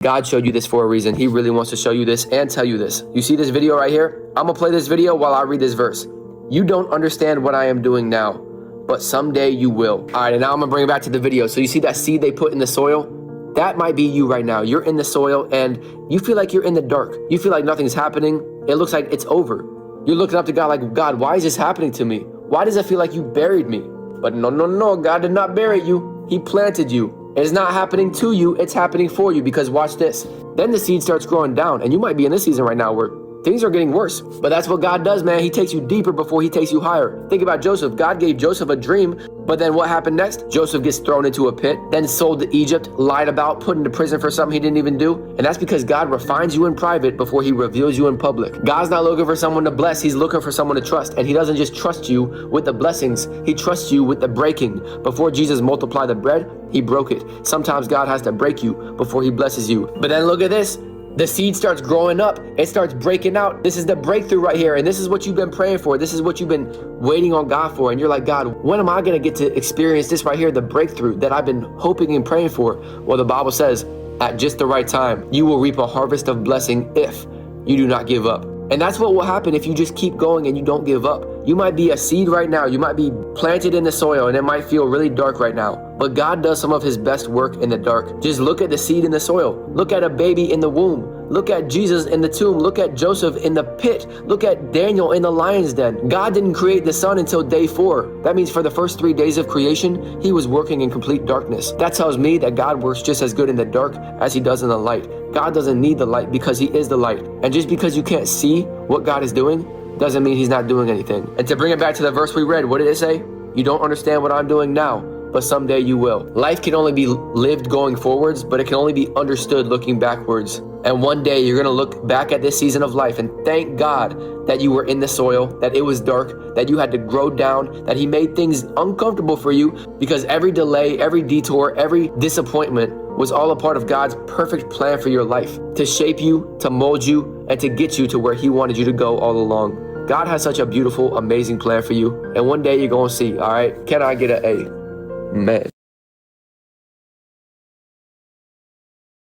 God showed you this for a reason. He really wants to show you this and tell you this. You see this video right here? I'm gonna play this video while I read this verse. You don't understand what I am doing now, but someday you will. All right, and now I'm gonna bring it back to the video. So you see that seed they put in the soil? That might be you right now. You're in the soil and you feel like you're in the dark. You feel like nothing's happening. It looks like it's over. You're looking up to God like, God, why is this happening to me? Why does it feel like you buried me? But no, God did not bury you. He planted you. It's not happening to you, it's happening for you, because watch this. Then the seed starts growing down, and you might be in this season right now where things are getting worse. But that's what God does, man. He takes you deeper before he takes you higher. Think about Joseph. God gave Joseph a dream, but then what happened next? Joseph gets thrown into a pit, then sold to Egypt, lied about, put into prison for something he didn't even do. And that's because God refines you in private before he reveals you in public. God's not looking for someone to bless. He's looking for someone to trust. And he doesn't just trust you with the blessings. He trusts you with the breaking. Before Jesus multiplied the bread, he broke it. Sometimes God has to break you before he blesses you. But then look at this. The seed starts growing up. It starts breaking out. This is the breakthrough right here. And this is what you've been praying for. This is what you've been waiting on God for. And you're like, God, when am I going to get to experience this right here? The breakthrough that I've been hoping and praying for. Well, the Bible says at just the right time, you will reap a harvest of blessing if you do not give up. And that's what will happen if you just keep going and you don't give up. You might be a seed right now. You might be planted in the soil and it might feel really dark right now. But God does some of his best work in the dark. Just look at the seed in the soil. Look at a baby in the womb. Look at Jesus in the tomb. Look at Joseph in the pit. Look at Daniel in the lion's den. God didn't create the sun until day 4. That means for the first 3 days of creation, he was working in complete darkness. That tells me that God works just as good in the dark as he does in the light. God doesn't need the light because he is the light. And just because you can't see what God is doing doesn't mean he's not doing anything. And to bring it back to the verse we read, what did it say? You don't understand what I'm doing now, but someday you will. Life can only be lived going forwards, but it can only be understood looking backwards. And one day you're gonna look back at this season of life and thank God that you were in the soil, that it was dark, that you had to grow down, that he made things uncomfortable for you, because every delay, every detour, every disappointment was all a part of God's perfect plan for your life, to shape you, to mold you, and to get you to where he wanted you to go all along. God has such a beautiful, amazing plan for you. And one day you're gonna see, all right? Can I get an A? Man.